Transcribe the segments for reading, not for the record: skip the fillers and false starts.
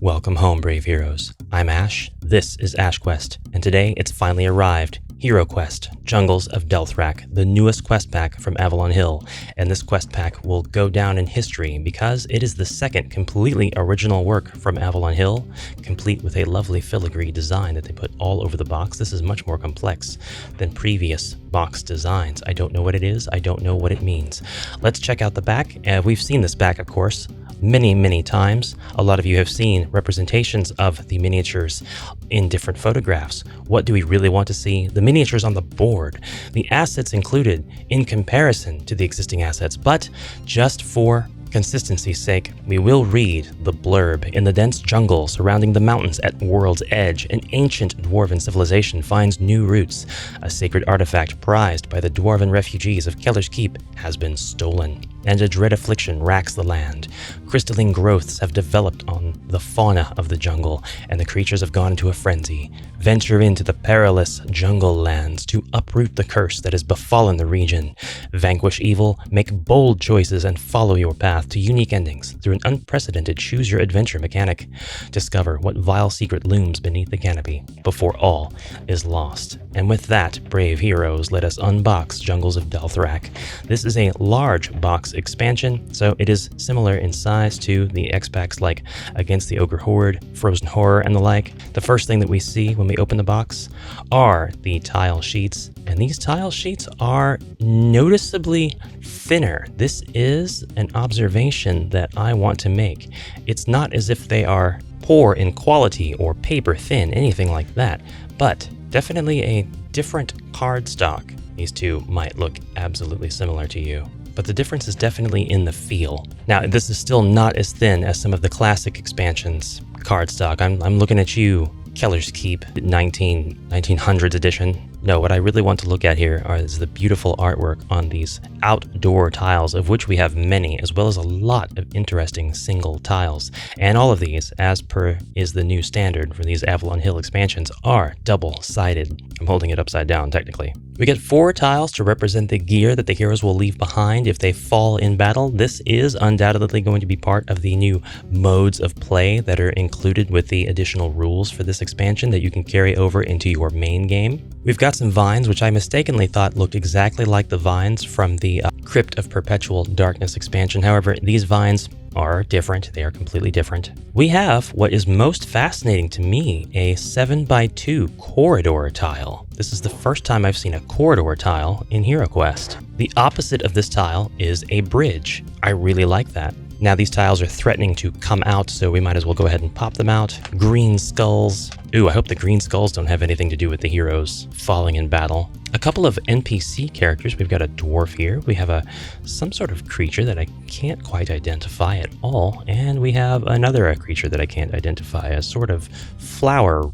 Welcome home, brave heroes. I'm Ash, this is HeroQuest, and today it's finally arrived. HeroQuest, Jungles of Delthrak, the newest quest pack from Avalon Hill, and this quest pack will go down in history because it is the second completely original work from Avalon Hill, complete with a lovely filigree design that they put all over the box. This is much more complex than previous box designs. I don't know what it is, I don't know what it means. Let's check out the back. We've seen this back, of course, many times. A lot of you have seen representations of the miniatures in different photographs. What do we really want to see? The miniatures on the board, the assets included in comparison to the existing assets, but just for consistency's sake, we will read the blurb. In the dense jungle surrounding the mountains at World's Edge, an ancient dwarven civilization finds new roots. A sacred artifact prized by the dwarven refugees of Keller's Keep has been stolen, and a dread affliction racks the land. Crystalline growths have developed on the fauna of the jungle, and the creatures have gone into a frenzy. Venture into the perilous jungle lands to uproot the curse that has befallen the region. Vanquish evil, make bold choices, and follow your path to unique endings through an unprecedented choose-your-adventure mechanic. Discover what vile secret looms beneath the canopy before all is lost. And with that, brave heroes, let us unbox Jungles of Delthrak. This is a large box expansion, so it is similar in size to the X-Packs like Against the Ogre Horde, Frozen Horror, and the like. The first thing that we see when we open the box are the tile sheets, and these tile sheets are noticeably thinner. This is an observation that I want to make. It's not as if they are poor in quality or paper thin, anything like that, but definitely a different cardstock. These two might look absolutely similar to you, but the difference is definitely in the feel. Now, this is still not as thin as some of the classic expansions cardstock. I'm looking at you, Keller's Keep 1900s edition. No, what I really want to look at here is the beautiful artwork on these outdoor tiles, of which we have many, as well as a lot of interesting single tiles. And all of these, as per is the new standard for these Avalon Hill expansions, are double-sided. I'm holding it upside down, technically. We get 4 tiles to represent the gear that the heroes will leave behind if they fall in battle. This is undoubtedly going to be part of the new modes of play that are included with the additional rules for this expansion that you can carry over into your main game. We've got some vines, which I mistakenly thought looked exactly like the vines from the Crypt of Perpetual Darkness expansion. However, these vines are different. They are completely different. We have what is most fascinating to me, a 7x2 corridor tile. This is the first time I've seen a corridor tile in HeroQuest. The opposite of this tile is a bridge. I really like that. Now these tiles are threatening to come out, so we might as well go ahead and pop them out. Green skulls. Ooh, I hope the green skulls don't have anything to do with the heroes falling in battle. A couple of NPC characters. We've got a dwarf here. We have some sort of creature that I can't quite identify at all. And we have another creature that I can't identify, a sort of flower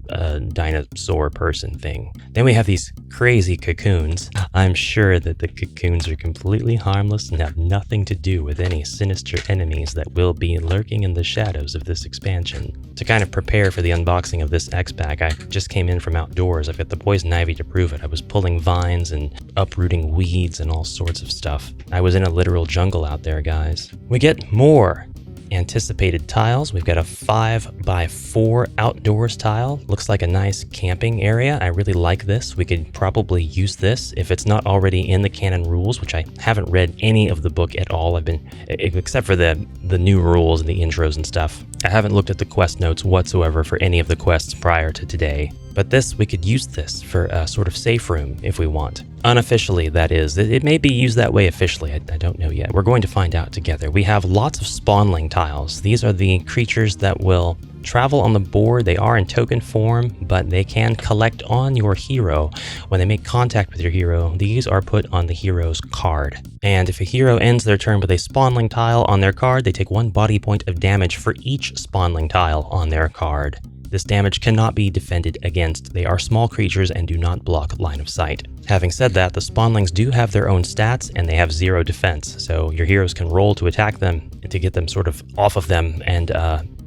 dinosaur person thing. Then we have these crazy cocoons. I'm sure that the cocoons are completely harmless and have nothing to do with any sinister enemies that will be lurking in the shadows of this expansion. To kind of prepare for the unboxing of this X-Pack, I just came in from outdoors. I've got the poison ivy to prove it. I was pulling vines and uprooting weeds and all sorts of stuff. I was in a literal jungle out there, guys. We get more anticipated tiles. We've got a 5x4 outdoors tile. Looks like a nice camping area. I really like this. We could probably use this if it's not already in the canon rules, which I haven't read any of the book at all. Except for the new rules and the intros and stuff. I haven't looked at the quest notes whatsoever for any of the quests prior to today. But we could use this for a sort of safe room if we want. Unofficially, that is. It may be used that way officially. I don't know yet. We're going to find out together. We have lots of spawnling tiles. These are the creatures that will travel on the board. They are in token form, but they can collect on your hero. When they make contact with your hero, these are put on the hero's card. And if a hero ends their turn with a spawnling tile on their card, they take 1 body point of damage for each spawnling tile on their card. This damage cannot be defended against. They are small creatures and do not block line of sight. Having said that, the spawnlings do have their own stats and they have 0 defense, so your heroes can roll to attack them to get them sort of off of them and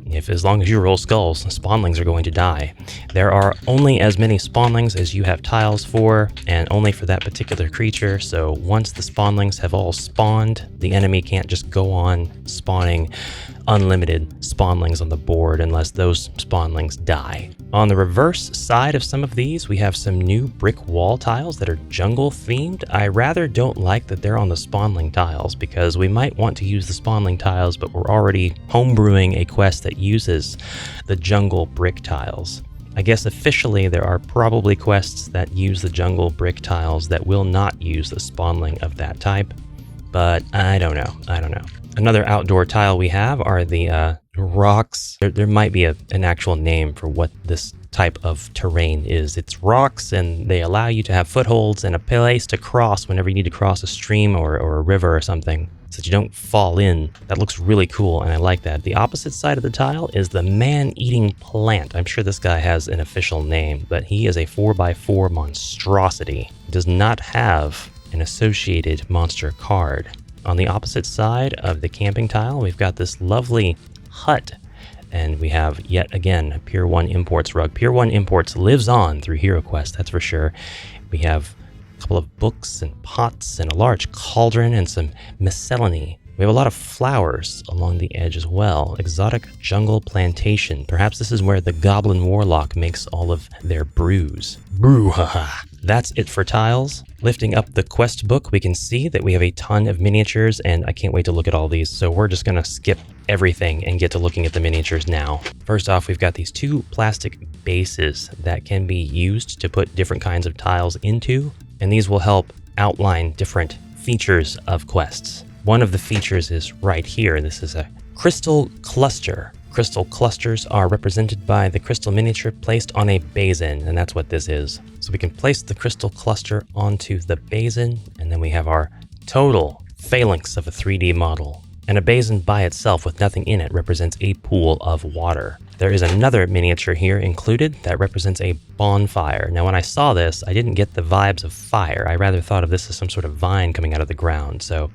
If as long as you roll skulls, spawnlings are going to die. There are only as many spawnlings as you have tiles for, and only for that particular creature, so once the spawnlings have all spawned, the enemy can't just go on spawning unlimited spawnlings on the board unless those spawnlings die. On the reverse side of some of these, we have some new brick wall tiles that are jungle themed. I rather don't like that they're on the spawnling tiles because we might want to use the spawnling tiles, but we're already homebrewing a quest that uses the jungle brick tiles. I guess officially there are probably quests that use the jungle brick tiles that will not use the spawnling of that type, but I don't know. Another outdoor tile we have are the rocks. There might be an actual name for what this type of terrain is. It's rocks, and they allow you to have footholds and a place to cross whenever you need to cross a stream or a river or something, so that you don't fall in. That looks really cool, and I like that. The opposite side of the tile is the man-eating plant. I'm sure this guy has an official name, but he is a 4x4 monstrosity. He does not have an associated monster card. On the opposite side of the camping tile, we've got this lovely hut, and we have yet again a Pier 1 Imports rug. Pier 1 Imports lives on through HeroQuest, that's for sure. We have a couple of books and pots and a large cauldron and some miscellany. We have a lot of flowers along the edge as well. Exotic jungle plantation. Perhaps this is where the goblin warlock makes all of their brews. Brouhaha. That's it for tiles. Lifting up the quest book, we can see that we have a ton of miniatures, and I can't wait to look at all these, so we're just gonna skip everything and get to looking at the miniatures now. First off, we've got these two plastic bases that can be used to put different kinds of tiles into, and these will help outline different features of quests. One of the features is right here. This is a crystal cluster. Crystal clusters are represented by the crystal miniature placed on a basin, and that's what this is. So we can place the crystal cluster onto the basin, and then we have our total phalanx of a 3D model. And a basin by itself with nothing in it represents a pool of water. There is another miniature here included that represents a bonfire. Now when I saw this, I didn't get the vibes of fire. I rather thought of this as some sort of vine coming out of the ground, so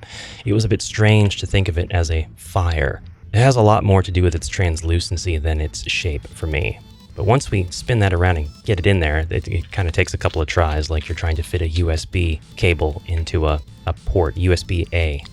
it was a bit strange to think of it as a fire. It has a lot more to do with its translucency than its shape for me. But once we spin that around and get it in there, it kind of takes a couple of tries, like you're trying to fit a USB cable into a port, USB-A.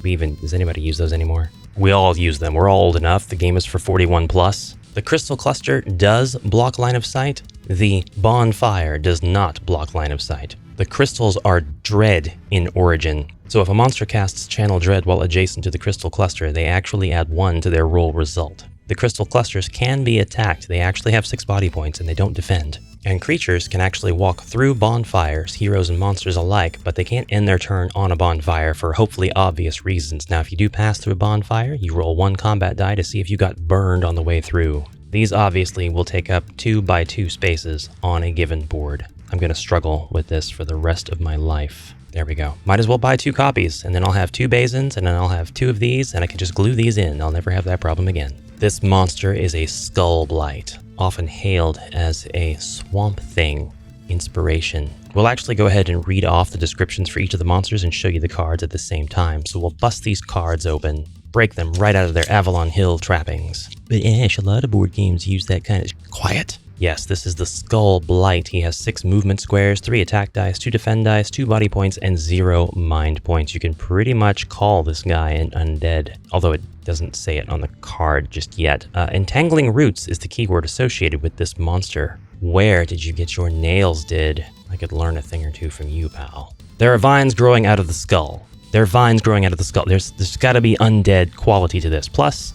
Does anybody use those anymore? We all use them. We're all old enough. The game is for 41 plus. The crystal cluster does block line of sight. The bonfire does not block line of sight. The crystals are dread in origin. So if a monster casts Channel Dread while adjacent to the crystal cluster, they actually add 1 to their roll result. The crystal clusters can be attacked. They actually have 6 body points and they don't defend. And creatures can actually walk through bonfires, heroes and monsters alike, but they can't end their turn on a bonfire for hopefully obvious reasons. Now, if you do pass through a bonfire, you roll 1 combat die to see if you got burned on the way through. These obviously will take up 2 by 2 spaces on a given board. I'm going to struggle with this for the rest of my life. There we go. Might as well buy 2 copies, and then I'll have 2 basins, and then I'll have 2 of these, and I can just glue these in. I'll never have that problem again. This monster is a skull blight, often hailed as a swamp thing inspiration. We'll actually go ahead and read off the descriptions for each of the monsters and show you the cards at the same time. So we'll bust these cards open, break them right out of their Avalon Hill trappings. But Ash, a lot of board games use that kind of... Quiet! Yes, this is the Skull Blight. He has 6 movement squares, 3 attack dice, 2 defend dice, 2 body points, and 0 mind points. You can pretty much call this guy an undead, although it doesn't say it on the card just yet. Entangling Roots is the keyword associated with this monster. Where did you get your nails did? I could learn a thing or two from you, pal. There are vines growing out of the skull. There's gotta be undead quality to this. Plus,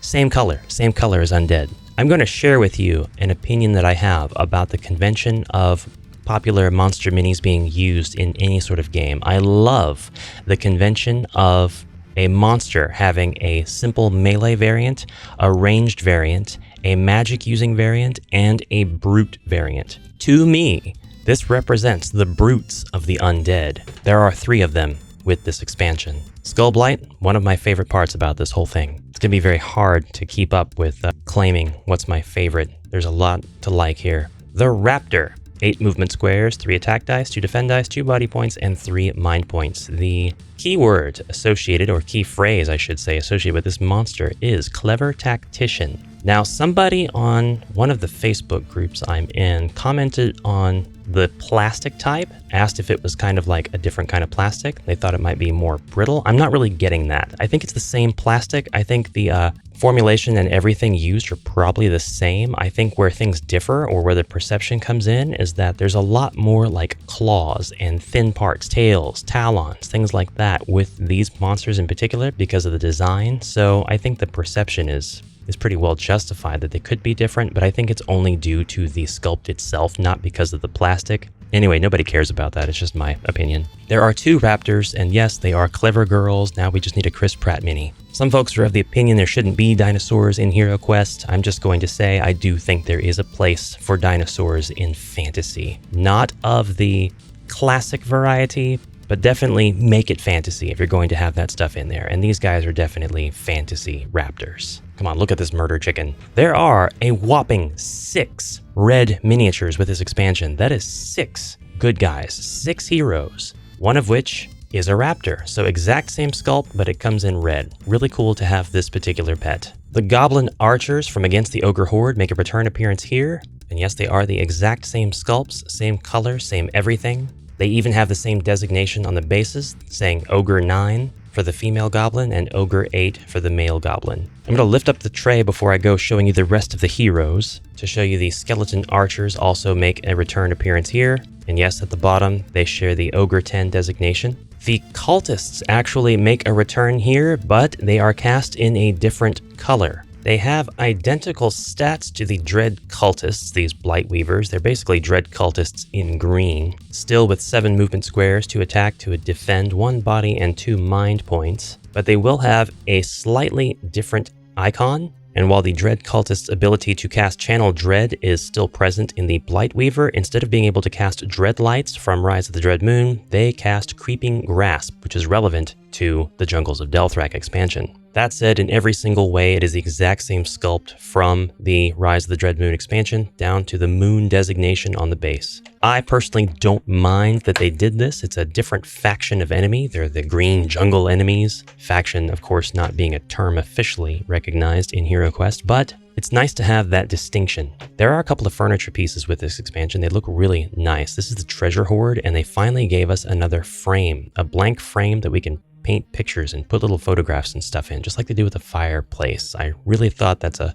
same color as undead. I'm going to share with you an opinion that I have about the convention of popular monster minis being used in any sort of game. I love the convention of a monster having a simple melee variant, a ranged variant, a magic using variant, and a brute variant. To me, this represents the brutes of the undead. There are 3 of them with this expansion. Skullblight, one of my favorite parts about this whole thing. It's gonna be very hard to keep up with claiming what's my favorite. There's a lot to like here. The Raptor, 8 movement squares, 3 attack dice, 2 defend dice, 2 body points, and 3 mind points. The keyword associated, or key phrase, I should say, associated with this monster is clever tactician. Now, somebody on one of the Facebook groups I'm in commented on the plastic type, asked if it was kind of like a different kind of plastic. They thought it might be more brittle. I'm not really getting that. I think it's the same plastic. I think the formulation and everything used are probably the same. I think where things differ, or where the perception comes in, is that there's a lot more like claws and thin parts, tails, talons, things like that with these monsters in particular because of the design. So I think the perception is pretty well justified that they could be different, but I think it's only due to the sculpt itself, not because of the plastic. Anyway, nobody cares about that. It's just my opinion. There are 2 raptors, and yes, they are clever girls. Now we just need a Chris Pratt mini. Some folks are of the opinion there shouldn't be dinosaurs in HeroQuest. I'm just going to say I do think there is a place for dinosaurs in fantasy. Not of the classic variety, but definitely make it fantasy if you're going to have that stuff in there. And these guys are definitely fantasy raptors. Come on, look at this murder chicken. There are a whopping 6 red miniatures with this expansion. That is 6 good guys, 6 heroes, one of which is a raptor. So exact same sculpt, but it comes in red. Really cool to have this particular pet. The goblin archers from against the ogre horde make a return appearance here. And yes, they are the exact same sculpts, same color, same everything. They even have the same designation on the bases, saying Ogre 9 for the female goblin and Ogre 8 for the male goblin. I'm going to lift up the tray before I go showing you the rest of the heroes. To show you the skeleton archers also make a return appearance here. And yes, at the bottom, they share the Ogre 10 designation. The cultists actually make a return here, but they are cast in a different color. They have identical stats to the Dread Cultists, these Blight Weavers. They're basically Dread Cultists in green, still with 7 movement squares to attack, to defend, 1 body, and 2 mind points. But they will have a slightly different icon. And while the Dread Cultist's ability to cast Channel Dread is still present in the Blight Weaver, instead of being able to cast Dread Lights from Rise of the Dread Moon, they cast Creeping Grasp, which is relevant to the Jungles of Delthrak expansion. That said, in every single way, it is the exact same sculpt from the Rise of the Dread Moon expansion down to the moon designation on the base. I personally don't mind that they did this. It's a different faction of enemy. They're the green jungle enemies. Faction, of course, not being a term officially recognized in HeroQuest, but it's nice to have that distinction. There are a couple of furniture pieces with this expansion. They look really nice. This is the treasure hoard, and they finally gave us another frame, a blank frame that we can paint pictures and put little photographs and stuff in, just like they do with the fireplace. I really thought that's a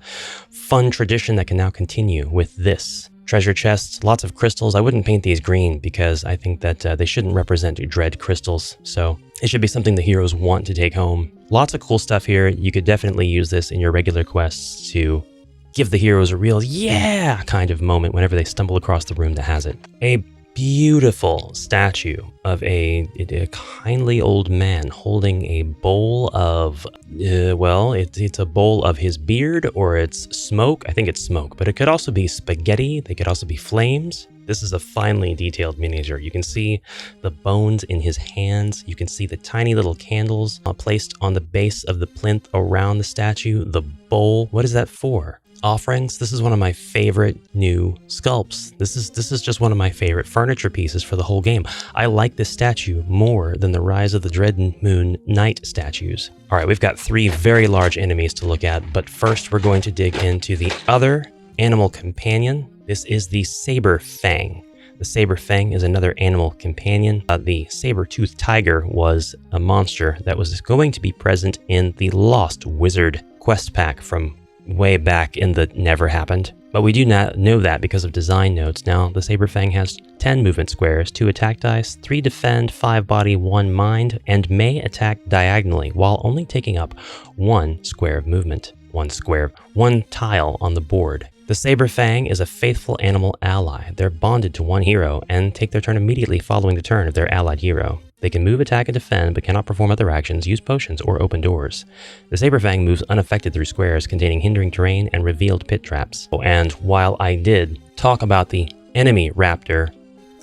fun tradition that can now continue with this. Treasure chests, lots of crystals. I wouldn't paint these green because I think that they shouldn't represent dread crystals, so it should be something the heroes want to take home. Lots of cool stuff here. You could definitely use this in your regular quests to give the heroes a real yeah kind of moment whenever they stumble across the room that has it. A beautiful statue of a kindly old man holding a bowl of, it's a bowl of his beard, or it's smoke. I think it's smoke, but it could also be spaghetti. They could also be flames. This is a finely detailed miniature. You can see the bones in his hands. You can see the tiny little candles placed on the base of the plinth around the statue. The bowl, what is that for? Offerings. This is one of my favorite new sculpts. This is just one of my favorite furniture pieces for the whole game. I like this statue more than the Rise of the Dread Moon Knight statues. All right, we've got 3 very large enemies to look at, but first we're going to dig into the other animal companion. This is the Saber Fang. The Saber Fang is another animal companion. The saber-toothed tiger was a monster that was going to be present in the Lost Wizard quest pack from way back in the Never Happened. But we do not know that because of design notes. Now, the Saber Fang has 10 movement squares, 2 attack dice, 3 defend, 5 body, 1 mind, and may attack diagonally while only taking up 1 square of movement, 1 tile on the board. The Saber Fang is a faithful animal ally. They're bonded to one hero and take their turn immediately following the turn of their allied hero. They can move, attack, and defend, but cannot perform other actions, use potions, or open doors. The Saber Fang moves unaffected through squares containing hindering terrain and revealed pit traps. And while I did talk about the enemy raptor,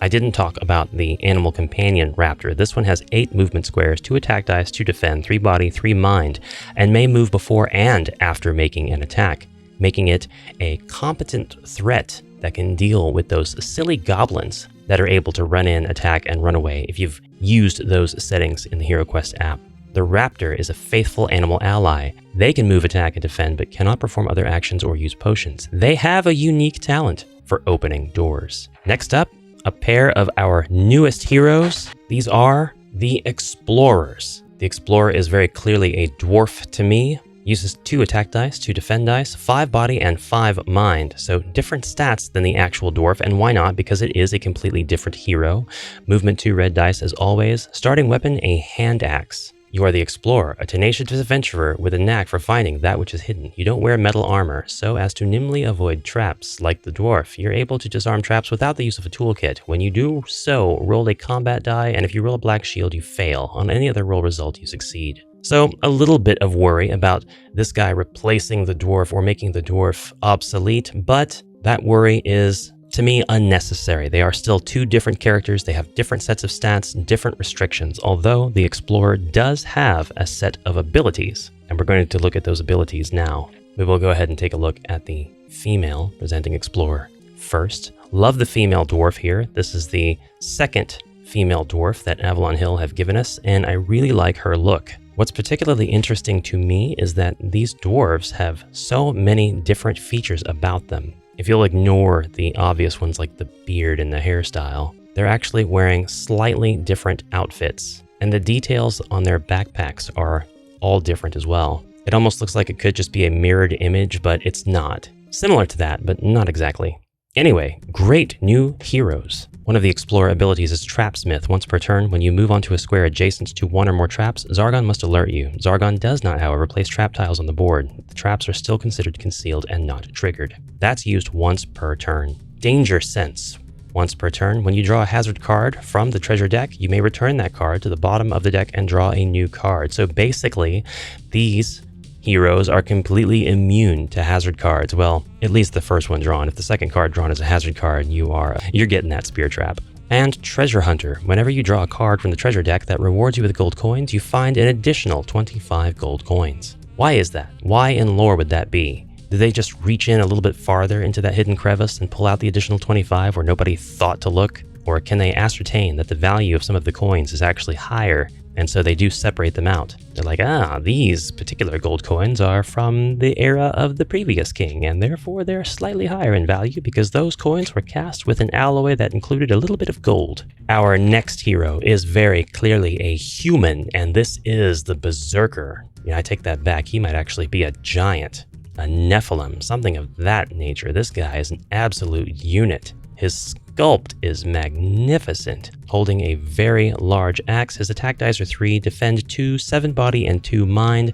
I didn't talk about the animal companion raptor. This one has 8 movement squares, 2 attack dice, 2 defend, 3 body, 3 mind, and may move before and after making an attack, making it a competent threat that can deal with those silly goblins that are able to run in, attack, and run away if you've used those settings in the HeroQuest app. The raptor is a faithful animal ally. They can move, attack, and defend, but cannot perform other actions or use potions. They have a unique talent for opening doors. Next up, a pair of our newest heroes. These are the Explorers. The Explorer is very clearly a dwarf to me. Uses 2 attack dice, 2 defend dice, 5 body, and 5 mind. So different stats than the actual dwarf, and why not? Because it is a completely different hero. Movement 2 red dice as always. Starting weapon, a hand axe. You are the Explorer, a tenacious adventurer with a knack for finding that which is hidden. You don't wear metal armor, so as to nimbly avoid traps. Like the dwarf, you're able to disarm traps without the use of a toolkit. When you do so, roll a combat die, and if you roll a black shield, you fail. On any other roll result, you succeed. So a little bit of worry about this guy replacing the dwarf or making the dwarf obsolete, but that worry is, to me, unnecessary. They are still 2 different characters. They have different sets of stats, different restrictions, although the Explorer does have a set of abilities, and we're going to look at those abilities now. We will go ahead and take a look at the female presenting Explorer first. Love the female dwarf here. This is the second female dwarf that Avalon Hill have given us, and I really like her look. What's particularly interesting to me is that these dwarves have so many different features about them. If you'll ignore the obvious ones like the beard and the hairstyle, they're actually wearing slightly different outfits, and the details on their backpacks are all different as well. It almost looks like it could just be a mirrored image, but it's not. Similar to that, but not exactly. Anyway, great new heroes. One of the Explorer abilities is Trapsmith. Once per turn, when you move onto a square adjacent to 1 or more traps, Zargon must alert you. Zargon does not, however, place trap tiles on the board. The traps are still considered concealed and not triggered. That's used once per turn. Danger Sense. Once per turn, when you draw a hazard card from the treasure deck, you may return that card to the bottom of the deck and draw a new card. So basically, these heroes are completely immune to hazard cards. Well, at least the first one drawn. If the second card drawn is a hazard card, you're getting that spear trap. And Treasure Hunter. Whenever you draw a card from the treasure deck that rewards you with gold coins, you find an additional 25 gold coins. Why is that? Why in lore would that be? Did they just reach in a little bit farther into that hidden crevice and pull out the additional 25 where nobody thought to look? Or can they ascertain that the value of some of the coins is actually higher, and so they do separate them out? They're like, these particular gold coins are from the era of the previous king, and therefore they're slightly higher in value because those coins were cast with an alloy that included a little bit of gold. Our next hero is very clearly a human, and this is the Berserker. I take that back. He might actually be a giant, a Nephilim, something of that nature. This guy is an absolute unit. His sculpt is magnificent, holding a very large axe. His attack dice are 3, defend 2, 7 body, and 2 mind.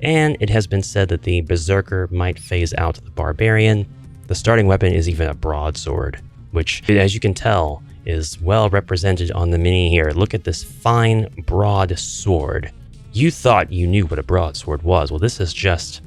And it has been said that the Berserker might phase out the Barbarian. The starting weapon is even a broadsword, which, as you can tell, is well represented on the mini here. Look at this fine, broad sword. You thought you knew what a broadsword was. Well, this is just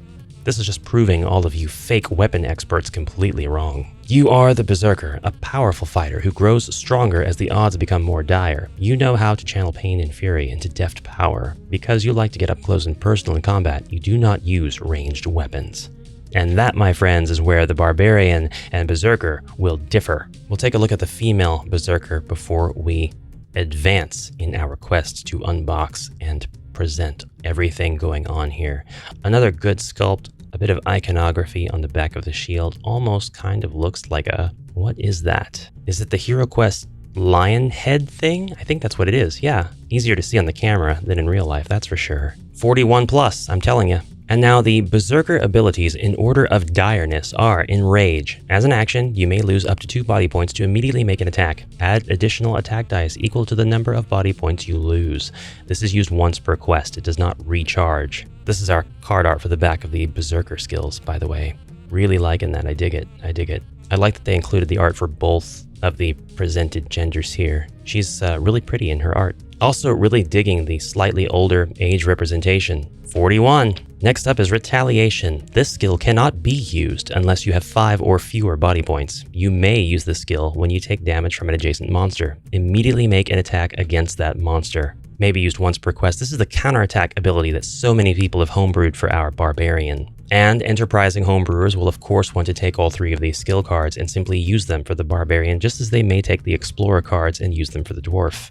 proving all of you fake weapon experts completely wrong. You are the Berserker, a powerful fighter who grows stronger as the odds become more dire. You know how to channel pain and fury into deft power. Because you like to get up close and personal in combat, you do not use ranged weapons. And that, my friends, is where the Barbarian and Berserker will differ. We'll take a look at the female Berserker before we advance in our quest to unbox and present everything going on here. Another good sculpt, a bit of iconography on the back of the shield, almost kind of looks like what is that? Is it the HeroQuest lion head thing? I think that's what it is, yeah. Easier to see on the camera than in real life, that's for sure. 41 plus, I'm telling you. And now the Berserker abilities in order of direness are Enrage. As an action, you may lose up to 2 body points to immediately make an attack. Add additional attack dice equal to the number of body points you lose. This is used once per quest. It does not recharge. This is our card art for the back of the Berserker skills, by the way. Really liking that. I dig it. I like that they included the art for both of the presented genders here. She's really pretty in her art. Also really digging the slightly older age representation. 41. Next up is Retaliation. This skill cannot be used unless you have 5 or fewer body points. You may use this skill when you take damage from an adjacent monster. Immediately make an attack against that monster. May be used once per quest. This is the counterattack ability that so many people have homebrewed for our Barbarian. And enterprising homebrewers will of course want to take all 3 of these skill cards and simply use them for the barbarian, just as they may take the explorer cards and use them for the dwarf,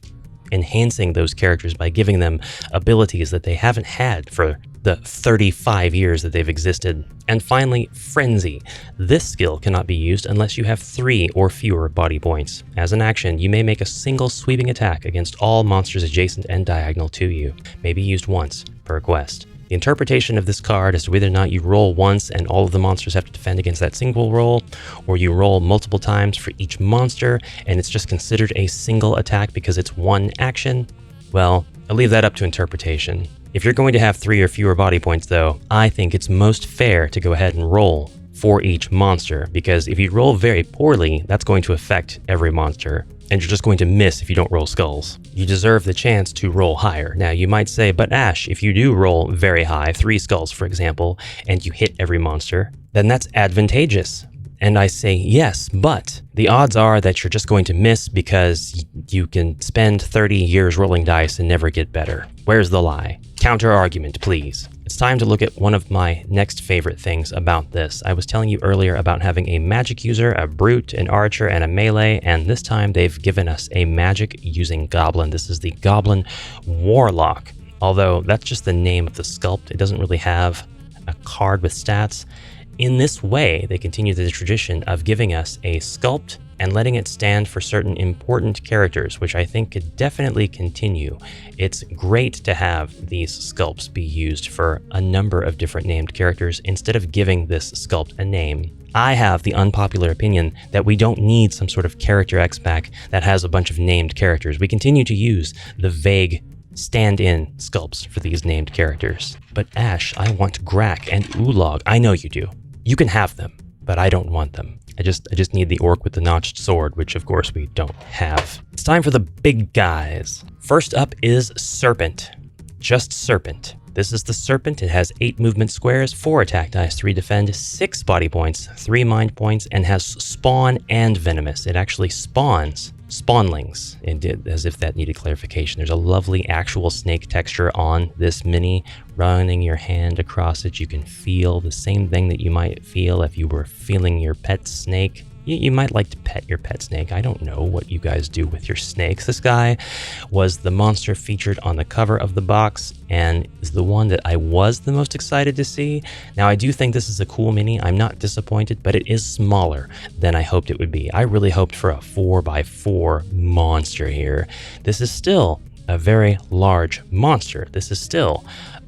enhancing those characters by giving them abilities that they haven't had for the 35 years that they've existed. And finally, Frenzy. This skill cannot be used unless you have 3 or fewer body points. As an action, you may make a single sweeping attack against all monsters adjacent and diagonal to you, may be used once per quest. The interpretation of this card as to whether or not you roll once and all of the monsters have to defend against that single roll, or you roll multiple times for each monster and it's just considered a single attack because it's one action, well, I'll leave that up to interpretation. If you're going to have 3 or fewer body points though, I think it's most fair to go ahead and roll for each monster, because if you roll very poorly, that's going to affect every monster, and you're just going to miss if you don't roll skulls. You deserve the chance to roll higher. Now you might say, but Ash, if you do roll very high, 3 skulls for example, and you hit every monster, then that's advantageous. And I say yes, but the odds are that you're just going to miss because you can spend 30 years rolling dice and never get better. Where's the lie? Counter argument, please. It's time to look at one of my next favorite things about this. I was telling you earlier about having a magic user, a brute, an archer, and a melee, and this time they've given us a magic using goblin. This is the Goblin Warlock. Although that's just the name of the sculpt, it doesn't really have a card with stats. In this way, they continue the tradition of giving us a sculpt and letting it stand for certain important characters, which I think could definitely continue. It's great to have these sculpts be used for a number of different named characters instead of giving this sculpt a name. I have the unpopular opinion that we don't need some sort of character X-Pack that has a bunch of named characters. We continue to use the vague stand-in sculpts for these named characters. But Ash, I want Grak and Ulog. I know you do. You can have them, but I don't want them. I just need the orc with the notched sword, which of course we don't have. It's time for the big guys. First up is Serpent. Just Serpent. This is the Serpent. It has 8 movement squares, 4 attack dice, 3 defend, 6 body points, 3 mind points, and has spawn and venomous. It actually spawns spawnlings, as if that needed clarification. There's a lovely actual snake texture on this mini. Running your hand across it, you can feel the same thing that you might feel if you were feeling your pet snake. You might like to pet your pet snake. I don't know what you guys do with your snakes. This guy was the monster featured on the cover of the box and is the one that I was the most excited to see. Now, I do think this is a cool mini. I'm not disappointed, but it is smaller than I hoped it would be. I really hoped for a 4x4 monster here. This is still a very large monster. This is still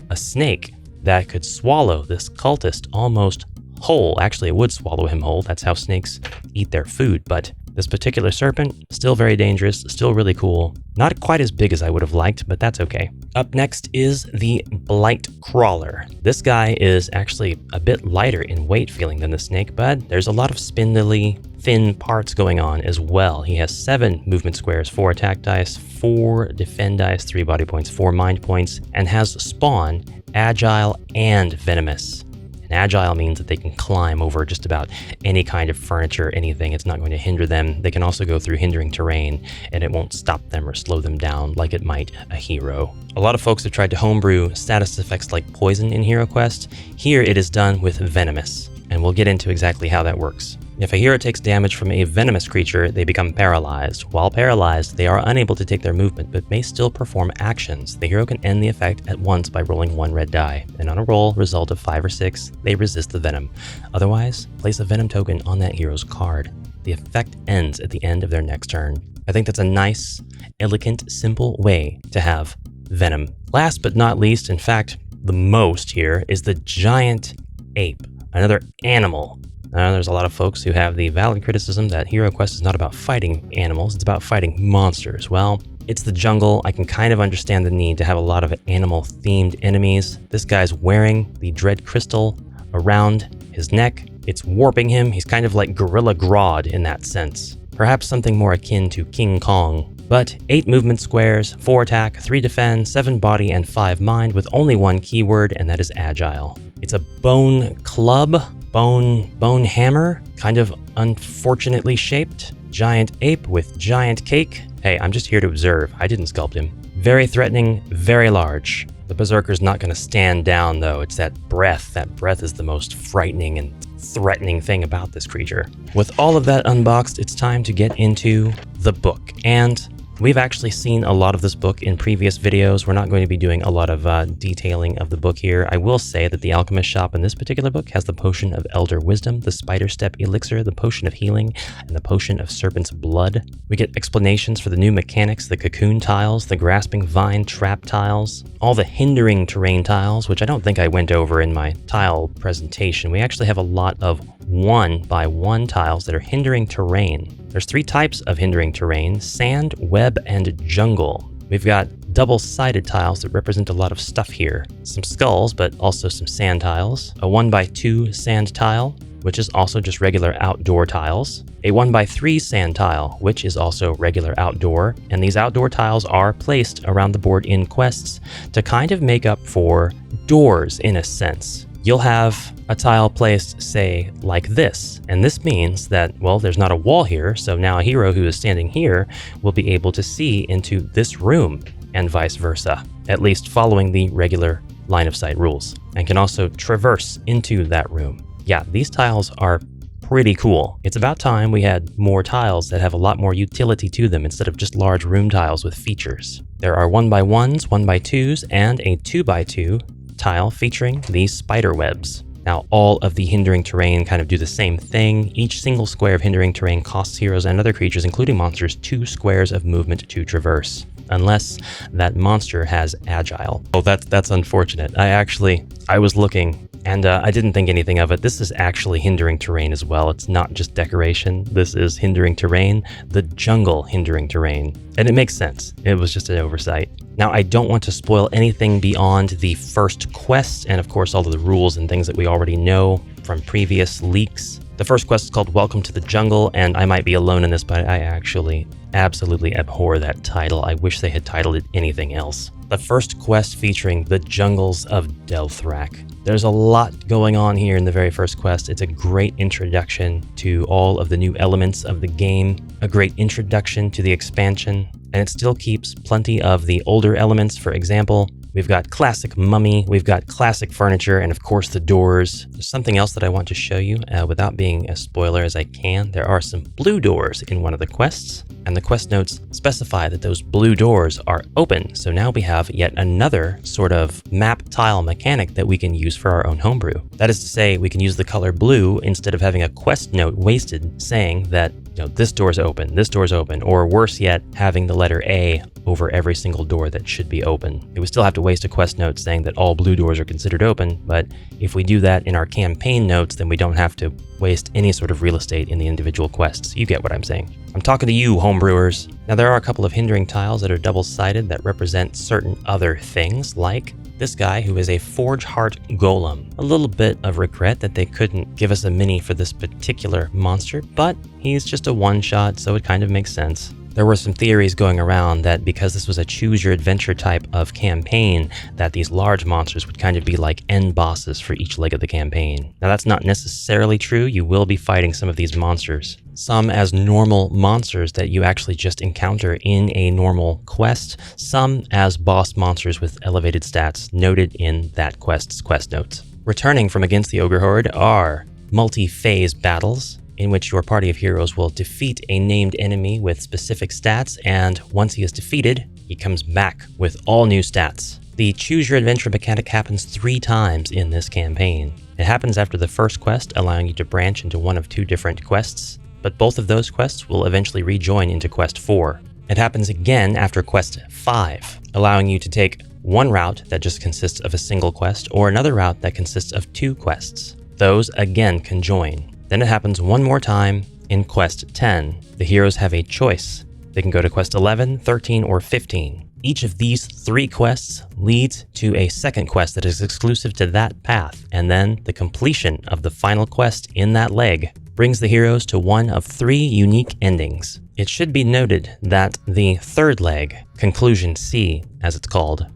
a snake that could swallow this cultist almost whole. Actually, it would swallow him whole. That's how snakes eat their food. But this particular serpent, still very dangerous, still really cool. Not quite as big as I would have liked, but that's okay. Up next is the Blight Crawler. This guy is actually a bit lighter in weight feeling than the snake, but there's a lot of spindly, thin parts going on as well. He has 7 movement squares, 4 attack dice, 4 defend dice, 3 body points, 4 mind points, and has spawn, agile, and venomous. And agile means that they can climb over just about any kind of furniture, anything. It's not going to hinder them. They can also go through hindering terrain, and it won't stop them or slow them down like it might a hero. A lot of folks have tried to homebrew status effects like poison in HeroQuest. Here it is done with venomous, and we'll get into exactly how that works. If a hero takes damage from a venomous creature, they become paralyzed. While paralyzed, they are unable to take their movement, but may still perform actions. The hero can end the effect at once by rolling 1 red die, and on a roll result of 5 or 6, they resist the venom. Otherwise, place a venom token on that hero's card. The effect ends at the end of their next turn. I think that's a nice, elegant, simple way to have venom. Last but not least, in fact, the most here, is the giant ape, another animal. There's a lot of folks who have the valid criticism that HeroQuest is not about fighting animals, it's about fighting monsters. Well, it's the jungle. I can kind of understand the need to have a lot of animal-themed enemies. This guy's wearing the dread crystal around his neck. It's warping him. He's kind of like Gorilla Grodd in that sense. Perhaps something more akin to King Kong. But 8 movement squares, 4 attack, 3 defend, 7 body, and 5 mind with only 1 keyword, and that is agile. It's a bone club. Bone hammer, kind of unfortunately shaped. Giant ape with giant cake. Hey, I'm just here to observe. I didn't sculpt him. Very threatening, very large. The Berserker's not going to stand down, though. It's that breath. That breath is the most frightening and threatening thing about this creature. With all of that unboxed, it's time to get into the book. And we've actually seen a lot of this book in previous videos. We're not going to be doing a lot of detailing of the book here. I will say that the Alchemist shop in this particular book has the Potion of Elder Wisdom, the Spider Step Elixir, the Potion of Healing, and the Potion of Serpent's Blood. We get explanations for the new mechanics, the Cocoon tiles, the Grasping Vine Trap tiles, all the Hindering Terrain tiles, which I don't think I went over in my tile presentation. We actually have a lot of 1x1 tiles that are hindering terrain. There's 3 types of hindering terrain: sand, web, and jungle. We've got double-sided tiles that represent a lot of stuff here. Some skulls, but also some sand tiles. A 1x2 sand tile, which is also just regular outdoor tiles. A 1x3 sand tile, which is also regular outdoor. And these outdoor tiles are placed around the board in quests to kind of make up for doors in a sense. You'll have a tile placed, say, like this. And this means that, well, there's not a wall here, so now a hero who is standing here will be able to see into this room, and vice versa, at least following the regular line of sight rules, and can also traverse into that room. Yeah, these tiles are pretty cool. It's about time we had more tiles that have a lot more utility to them instead of just large room tiles with features. There are 1x1s, 1x2s, and a 2x2 tile featuring these spider webs. Now, all of the hindering terrain kind of do the same thing. Each single square of hindering terrain costs heroes and other creatures, including monsters, 2 squares of movement to traverse, unless that monster has agile. Oh, that's unfortunate. I was looking, and I didn't think anything of it. This is actually hindering terrain as well. It's not just decoration. This is hindering terrain, the jungle hindering terrain. And it makes sense. It was just an oversight. Now, I don't want to spoil anything beyond the first quest, and of course all of the rules and things that we already know from previous leaks. The first quest is called Welcome to the Jungle, and I might be alone in this, but I actually absolutely abhor that title. I wish they had titled it anything else. The first quest featuring the Jungles of Delthrak. There's a lot going on here in the very first quest. It's a great introduction to all of the new elements of the game, a great introduction to the expansion, and it still keeps plenty of the older elements. For example, we've got classic mummy, we've got classic furniture, and of course the doors. There's something else that I want to show you without being as spoiler as I can. There are some blue doors in one of the quests, and the quest notes specify that those blue doors are open. So now we have yet another sort of map tile mechanic that we can use for our own homebrew. That is to say, we can use the color blue instead of having a quest note wasted saying that, this door's open, or worse yet, having the letter A over every single door that should be open. It would still have to waste a quest note saying that all blue doors are considered open, but if we do that in our campaign notes, then we don't have to waste any sort of real estate in the individual quests. You get what I'm saying. I'm talking to you, homebrewers. Now, there are a couple of hindering tiles that are double-sided that represent certain other things, like this guy who is a Forge Heart Golem. A little bit of regret that they couldn't give us a mini for this particular monster, but he's just a one-shot, so it kind of makes sense. There were some theories going around that because this was a choose-your-adventure type of campaign, that these large monsters would kind of be like end bosses for each leg of the campaign. Now, that's not necessarily true. You will be fighting some of these monsters. Some as normal monsters that you actually just encounter in a normal quest, some as boss monsters with elevated stats noted in that quest's quest notes. Returning from against the Ogre Horde are multi-phase battles, in which your party of heroes will defeat a named enemy with specific stats, and once he is defeated, he comes back with all new stats. The Choose Your Adventure mechanic happens 3 times in this campaign. It happens after the first quest, allowing you to branch into one of 2 different quests, but both of those quests will eventually rejoin into Quest 4. It happens again after Quest 5, allowing you to take one route that just consists of a single quest, or another route that consists of 2 quests. Those again can join. Then it happens one more time in Quest 10. The heroes have a choice. They can go to Quest 11, 13, or 15. Each of these 3 quests leads to a second quest that is exclusive to that path, and then the completion of the final quest in that leg brings the heroes to one of 3 unique endings. It should be noted that the third leg, Conclusion C, as it's called,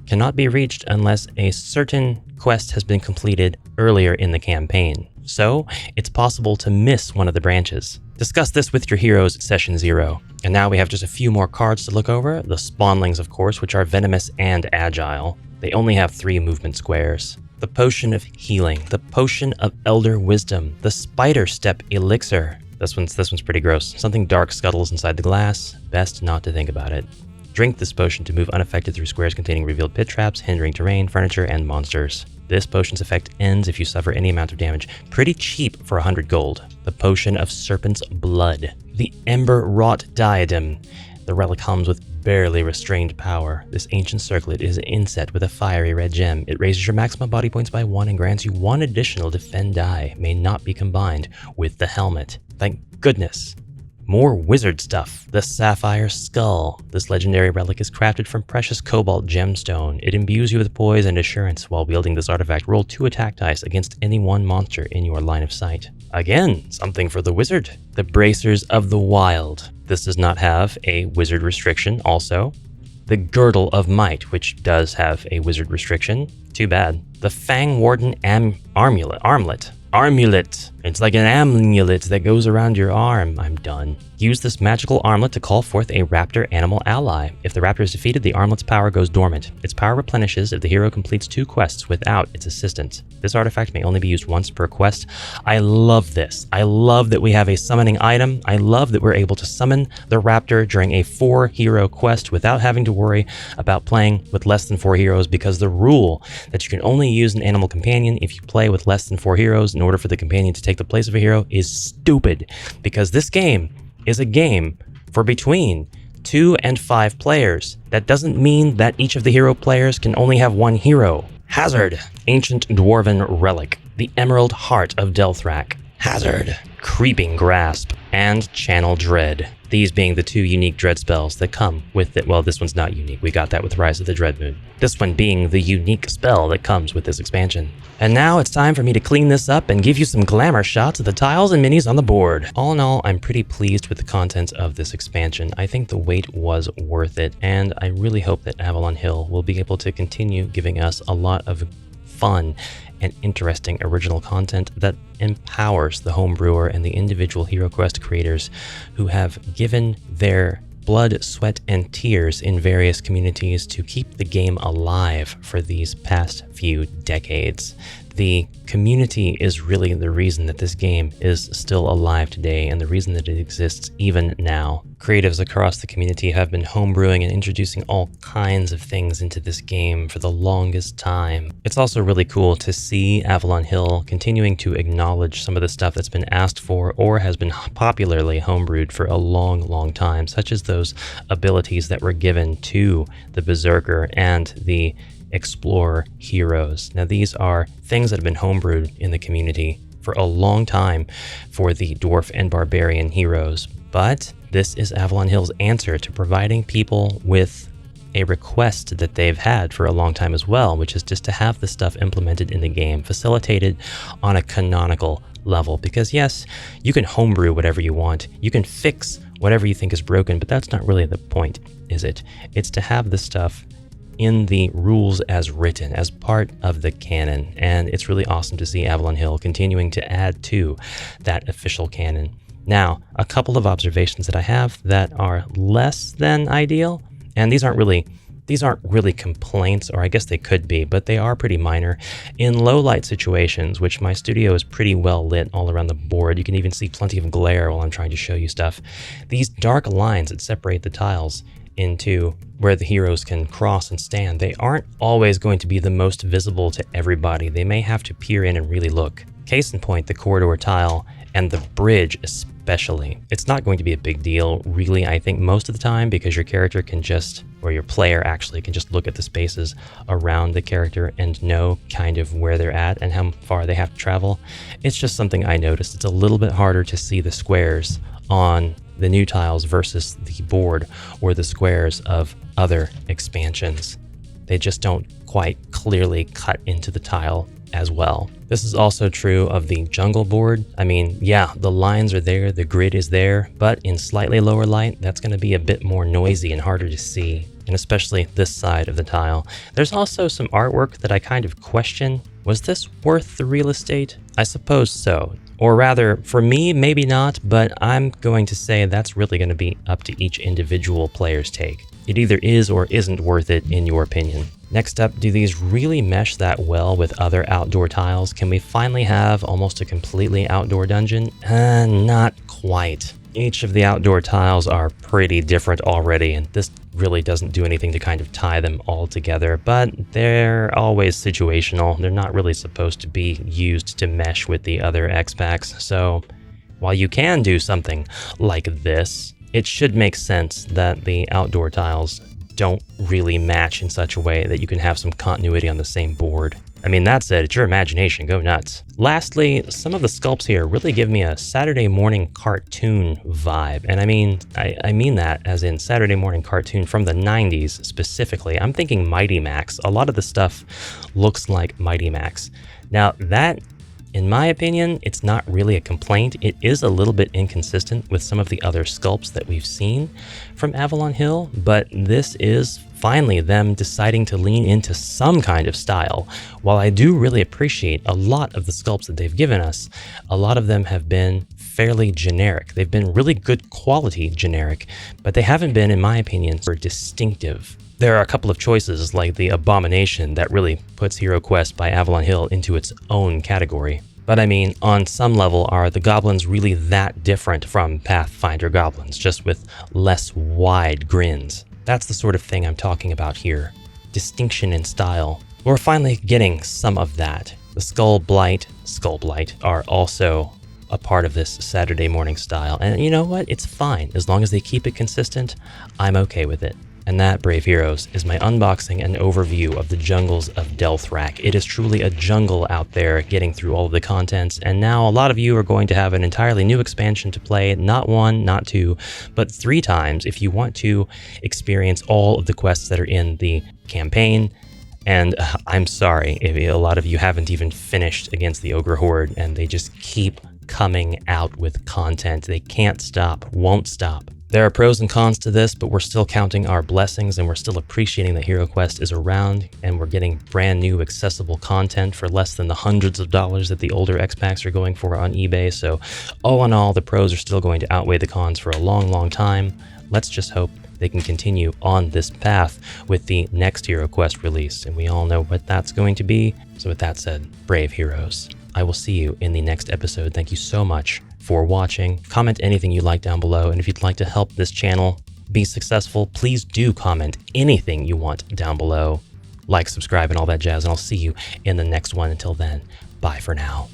cannot be reached unless a certain quest has been completed earlier in the campaign. so it's possible to miss one of the branches. Discuss this with your heroes at Session 0. And now we have just a few more cards to look over. The Spawnlings, of course, which are venomous and agile. They only have 3 movement squares. The Potion of Healing, the Potion of Elder Wisdom, the Spider Step Elixir. This one's pretty gross. Something dark scuttles inside the glass. Best not to think about it. Drink this potion to move unaffected through squares containing revealed pit traps, hindering terrain, furniture, and monsters. This potion's effect ends if you suffer any amount of damage. Pretty cheap for 100 gold. The Potion of Serpent's Blood. The Ember Wrought Diadem. The relic comes with barely restrained power. This ancient circlet is inset with a fiery red gem. It raises your maximum body points by 1 and grants you 1 additional defend die. May not be combined with the helmet. Thank goodness. More wizard stuff. The Sapphire Skull. This legendary relic is crafted from precious cobalt gemstone. It imbues you with poise and assurance. While wielding this artifact, roll 2 attack dice against any one monster in your line of sight. Again, something for the wizard. The Bracers of the Wild. This does not have a wizard restriction also. The Girdle of Might, which does have a wizard restriction. Too bad. The Fang Warden Armlet. It's like an amulet that goes around your arm. I'm done. Use this magical armlet to call forth a raptor animal ally. If the raptor is defeated, the armlet's power goes dormant. Its power replenishes if the hero completes 2 quests without its assistance. This artifact may only be used once per quest. I love this. I love that we have a summoning item. I love that we're able to summon the raptor during a 4-hero quest without having to worry about playing with less than 4 heroes, because the rule that you can only use an animal companion if you play with less than 4 heroes in order for the companion to take the place of a hero is stupid, because this game is a game for between 2 and 5 players. That doesn't mean that each of the hero players can only have 1 hero. Hazard, Ancient Dwarven Relic, the Emerald Heart of Delthrak. Hazard, Creeping Grasp, and Channel Dread. These being the 2 unique dread spells that come with it. Well, this one's not unique. We got that with Rise of the Dreadmoon. This one being the unique spell that comes with this expansion. And now it's time for me to clean this up and give you some glamour shots of the tiles and minis on the board. All in all, I'm pretty pleased with the content of this expansion. I think the wait was worth it, and I really hope that Avalon Hill will be able to continue giving us a lot of fun and interesting original content that empowers the homebrewer and the individual HeroQuest creators who have given their blood, sweat, and tears in various communities to keep the game alive for these past few decades. The community is really the reason that this game is still alive today and the reason that it exists even now. Creatives across the community have been homebrewing and introducing all kinds of things into this game for the longest time. It's also really cool to see Avalon Hill continuing to acknowledge some of the stuff that's been asked for or has been popularly homebrewed for a long time, such as those abilities that were given to the Berserker and the Explorer heroes. Now, these are things that have been homebrewed in the community for a long time for the Dwarf and Barbarian heroes, but this is Avalon Hill's answer to providing people with a request that they've had for a long time as well, which is just to have the stuff implemented in the game, facilitated on a canonical level. Because yes, you can homebrew whatever you want, you can fix whatever you think is broken, but that's not really the point, is it? It's to have the stuff in the rules as written, as part of the canon. And it's really awesome to see Avalon Hill continuing to add to that official canon. Now, a couple of observations that I have that are less than ideal, and these aren't really complaints, or I guess they could be, but they are pretty minor. In low light situations, which my studio is pretty well lit all around the board, you can even see plenty of glare while I'm trying to show you stuff. These dark lines that separate the tiles into where the heroes can cross and stand, they aren't always going to be the most visible to everybody. They may have to peer in and really look. Case in point, the corridor tile and the bridge especially. It's not going to be a big deal, really, I think, most of the time, because your character can just, or your player actually can just look at the spaces around the character and know kind of where they're at and how far they have to travel. It's just something I noticed. It's a little bit harder to see the squares on the new tiles versus the board or the squares of other expansions. They just don't quite clearly cut into the tile as well. This is also true of the jungle board. I mean, yeah, the lines are there, the grid is there, but in slightly lower light, that's going to be a bit more noisy and harder to see, and especially this side of the tile. There's also some artwork that I kind of question Was this worth the real estate? I suppose so. Or rather, for me, maybe not, but I'm going to say that's really going to be up to each individual player's take. It either is or isn't worth it in your opinion. Next up, do these really mesh that well with other outdoor tiles? Can we finally have almost a completely outdoor dungeon? Not quite. Each of the outdoor tiles are pretty different already, and this really doesn't do anything to kind of tie them all together, but they're always situational. They're not really supposed to be used to mesh with the other X packs, so while you can do something like this, it should make sense that the outdoor tiles don't really match in such a way that you can have some continuity on the same board. I mean, that said, it's your imagination, go nuts. Lastly, some of the sculpts here really give me a Saturday morning cartoon vibe. And I mean that as in Saturday morning cartoon from the 90s specifically. I'm thinking Mighty Max. A lot of the stuff looks like Mighty Max. Now that, in my opinion, it's not really a complaint. It is a little bit inconsistent with some of the other sculpts that we've seen from Avalon Hill, but this is finally them deciding to lean into some kind of style. While I do really appreciate a lot of the sculpts that they've given us, a lot of them have been fairly generic. They've been really good quality generic, but they haven't been, in my opinion, super distinctive. There are a couple of choices like the Abomination that really puts HeroQuest by Avalon Hill into its own category. But I mean, on some level, are the goblins really that different from Pathfinder goblins, just with less wide grins? That's the sort of thing I'm talking about here. Distinction in style. We're finally getting some of that. The Skull Blight are also a part of this Saturday morning style. And you know what? It's fine. As long as they keep it consistent, I'm okay with it. And that, brave heroes, is my unboxing and overview of the jungles of Delthrak. It is truly a jungle out there getting through all of the contents, and now a lot of you are going to have an entirely new expansion to play, not 1, not 2, but 3 times if you want to experience all of the quests that are in the campaign. And I'm sorry if a lot of you haven't even finished against the Ogre Horde, and they just keep coming out with content. They can't stop, won't stop. There are pros and cons to this, but we're still counting our blessings and we're still appreciating that HeroQuest is around and we're getting brand new accessible content for less than the hundreds of dollars that the older X-Packs are going for on eBay. So all in all, the pros are still going to outweigh the cons for a long, long time. Let's just hope they can continue on this path with the next HeroQuest release, and we all know what that's going to be. So with that said, brave heroes, I will see you in the next episode. Thank you so much for watching. Comment anything you like down below, and if you'd like to help this channel be successful, please do comment anything you want down below. Like, subscribe, and all that jazz, and I'll see you in the next one. Until then, bye for now.